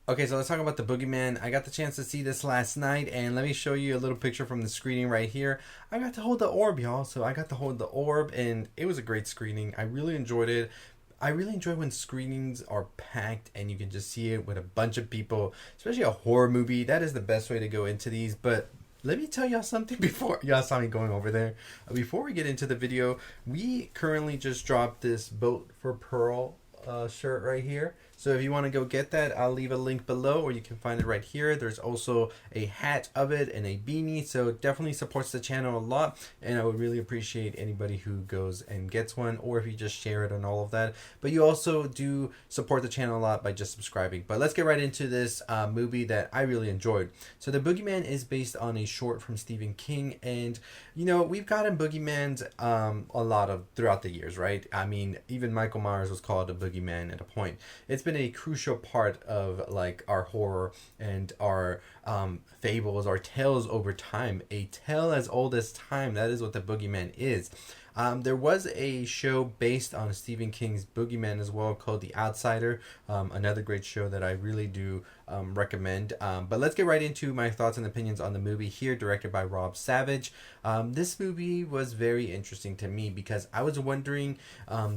Okay, so let's talk about the Boogeyman. I got the chance to see this last night, and let me show you a little picture from the screening right here. I got to hold the orb, y'all. So I got to hold the orb, and it was a great screening. I really enjoyed it. I really enjoy when screenings are packed and you can just see it with a bunch of people, especially a horror movie. That is the best way to go into these. But let me tell y'all something before y'all saw me going over there. Before we get into the video, we currently just dropped this Boat for Pearl shirt right here. So if you want to go get that, I'll leave a link below, or you can find it right here. There's also a hat of it and a beanie, so it definitely supports the channel a lot, and I would really appreciate anybody who goes and gets one, or if you just share it and all of that. But you also do support the channel a lot by just subscribing. But let's get right into this movie that I really enjoyed. So the Boogeyman is based on a short from Stephen King, and you know, we've gotten Boogeymans a lot of throughout the years, right? I mean, even Michael Myers was called a Boogeyman at a point. It's been a crucial part of like our horror and our fables, our tales over time. A tale as old as time. That is what the Boogeyman is. There was a show based on Stephen King's Boogeyman as well called The Outsider. Another great show that I really do recommend. But let's get right into my thoughts and opinions on the movie here, directed by Rob Savage. This movie was very interesting to me because I was wondering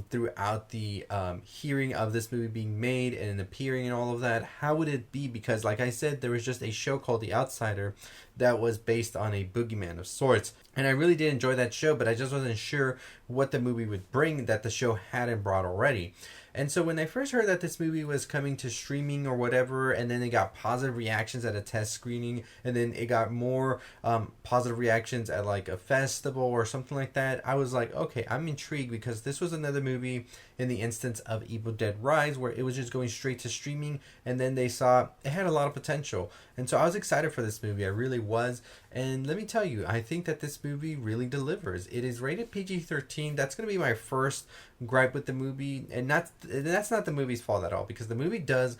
throughout the hearing of this movie being made and appearing and all of that, how would it be? Because like I said, there was just a show called The Outsider that was based on a boogeyman of sorts. And I really did enjoy that show, but I just wasn't sure what the movie would bring that the show hadn't brought already. And so when I first heard that this movie was coming to streaming or whatever, and then it got positive reactions at a test screening, and then it got more positive reactions at like a festival or something like that, I was like, okay, I'm intrigued, because this was another movie in the instance of Evil Dead Rise where it was just going straight to streaming, and then they saw it had a lot of potential. And so I was excited for this movie. I really was. And let me tell you, I think that this movie really delivers. It is rated PG-13. That's going to be my first gripe with the movie, and that's not the movie's fault at all, because the movie does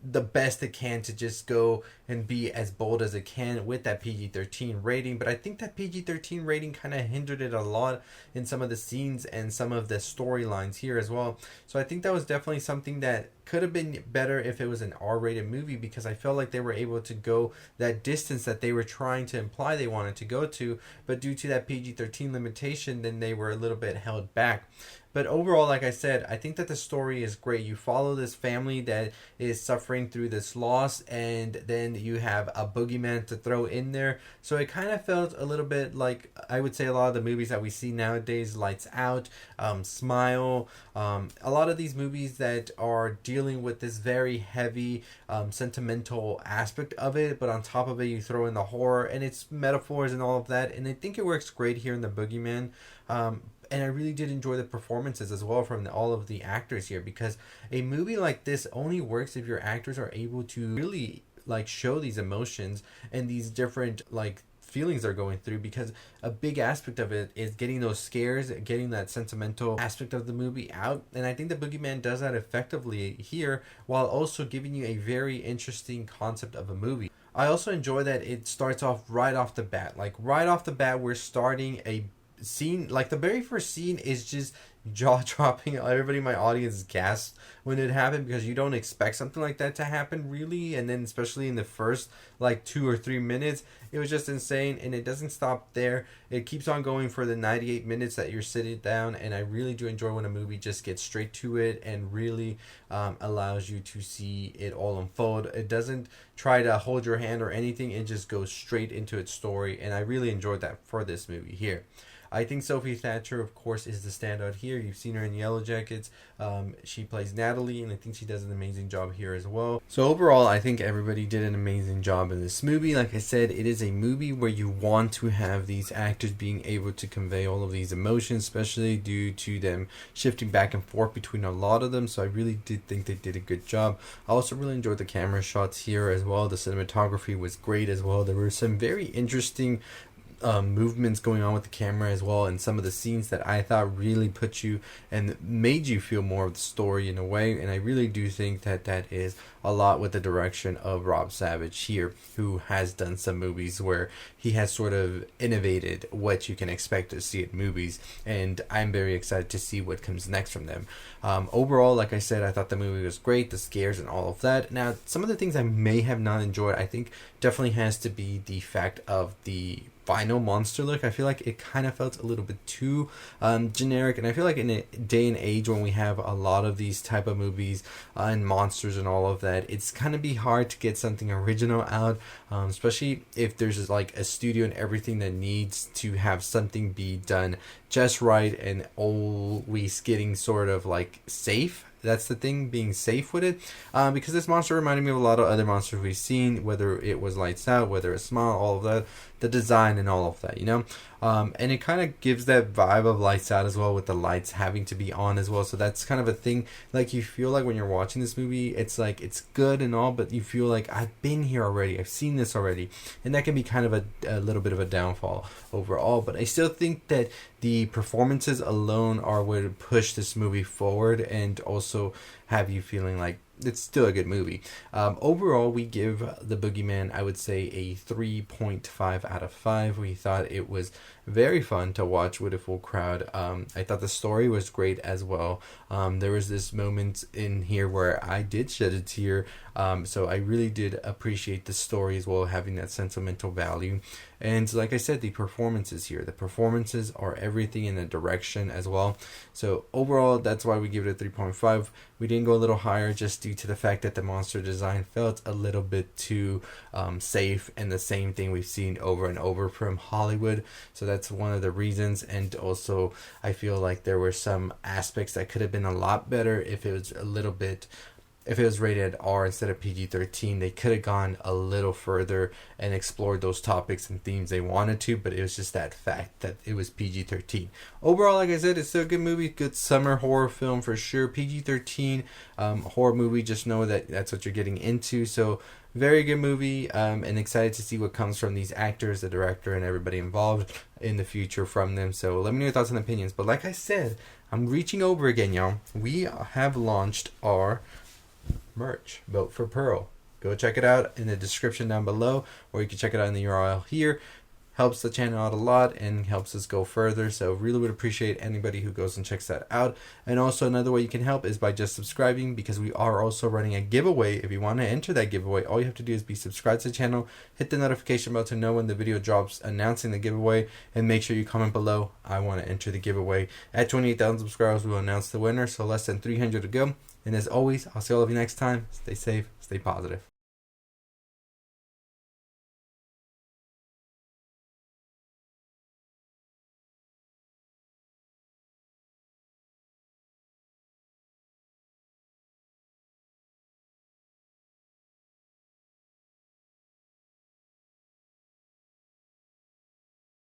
the best it can to just go and be as bold as it can with that PG-13 rating. But I think that PG-13 rating kind of hindered it a lot in some of the scenes and some of the storylines here as well. So I think that was definitely something that could have been better if it was an R-rated movie, because I felt like they were able to go that distance that they were trying to imply they wanted to go to, but due to that PG-13 limitation, then they were a little bit held back. But overall, like I said, I think that the story is great. You follow this family that is suffering through this loss, and then you have a boogeyman to throw in there. So it kind of felt a little bit like, I would say, a lot of the movies that we see nowadays, Lights Out, Smile, a lot of these movies that are dealing with this very heavy sentimental aspect of it, but on top of it you throw in the horror and its metaphors and all of that. And I think it works great here in the Boogeyman. And I really did enjoy the performances as well from all of the actors here, because a movie like this only works if your actors are able to really like show these emotions and these different like feelings they're going through, because a big aspect of it is getting those scares, getting that sentimental aspect of the movie out. And I think the Boogeyman does that effectively here, while also giving you a very interesting concept of a movie. I also enjoy that it starts off right off the bat. Like right off the bat, we're starting a scene, like the very first scene is just jaw-dropping. Everybody in my audience gasped when it happened, because you don't expect something like that to happen really, and then especially in the first like 2 or 3 minutes, it was just insane. And it doesn't stop there, it keeps on going for the 98 minutes that you're sitting down. And I really do enjoy when a movie just gets straight to it and really allows you to see it all unfold. It doesn't try to hold your hand or anything, it just goes straight into its story, and I really enjoyed that for this movie here. I think Sophie Thatcher, of course, is the standout here. You've seen her in Yellow Jackets. She plays Natalie, and I think she does an amazing job here as well. So overall, I think everybody did an amazing job in this movie. Like I said, it is a movie where you want to have these actors being able to convey all of these emotions, especially due to them shifting back and forth between a lot of them. So I really did think they did a good job. I also really enjoyed the camera shots here as well. The cinematography was great as well. There were some very interesting movements going on with the camera as well, and some of the scenes that I thought really put you and made you feel more of the story in a way. And I really do think that that is a lot with the direction of Rob Savage here, who has done some movies where he has sort of innovated what you can expect to see in movies, and I'm very excited to see what comes next from them. Overall, like I said, I thought the movie was great, the scares and all of that. Now, some of the things I may have not enjoyed, I think definitely has to be the fact of the final monster look. I feel like it kind of felt a little bit too generic, and I feel like in a day and age when we have a lot of these type of movies and monsters and all of that, it's kind of be hard to get something original out, especially if there's like a studio and everything that needs to have something be done just right and always getting sort of like safe. That's the thing, being safe with it, because this monster reminded me of a lot of other monsters we've seen, whether it was Lights Out, whether it's Smile, all of that, the design and all of that, you know. And it kind of gives that vibe of Lights Out as well, with the lights having to be on as well. So that's kind of a thing, like you feel like when you're watching this movie, it's like it's good and all, but you feel like I've been here already, I've seen this already, and that can be kind of a little bit of a downfall overall. But I still think that the performances alone are what would push this movie forward and also have you feeling like it's still a good movie. Overall, we give The Boogeyman, I would say, a 3.5 out of 5. We thought it was very fun to watch with a full crowd. I thought the story was great as well. There was this moment in here where I did shed a tear. So I really did appreciate the story as well, having that sentimental value. And like I said, the performances here. The performances are everything in the direction as well. So overall, that's why we give it a 3.5. We didn't go a little higher just due to the fact that the monster design felt a little bit too safe, and the same thing we've seen over and over from Hollywood. So that's one of the reasons. And also, I feel like there were some aspects that could have been a lot better if it was a little bit... If it was rated R instead of PG-13, they could have gone a little further and explored those topics and themes they wanted to, but it was just that fact that it was PG-13. Overall, like I said, it's still a good movie, good summer horror film for sure. PG-13 horror movie, just know that that's what you're getting into. So very good movie, and excited to see what comes from these actors, the director, and everybody involved in the future from them. So let me know your thoughts and opinions. But like I said, I'm reaching over again, y'all. We have launched our merch, Vote for Pearl. Go check it out in the description down below, or you can check it out in the URL here. Helps the channel out a lot and helps us go further, so really would appreciate anybody who goes and checks that out. And also another way you can help is by just subscribing, because we are also running a giveaway. If you want to enter that giveaway, all you have to do is be subscribed to the channel, hit the notification bell to know when the video drops announcing the giveaway, and make sure you comment below, I want to enter the giveaway. At 28,000 subscribers, we will announce the winner, so less than 300 to go. And as always, I'll see all of you next time. Stay safe, stay positive.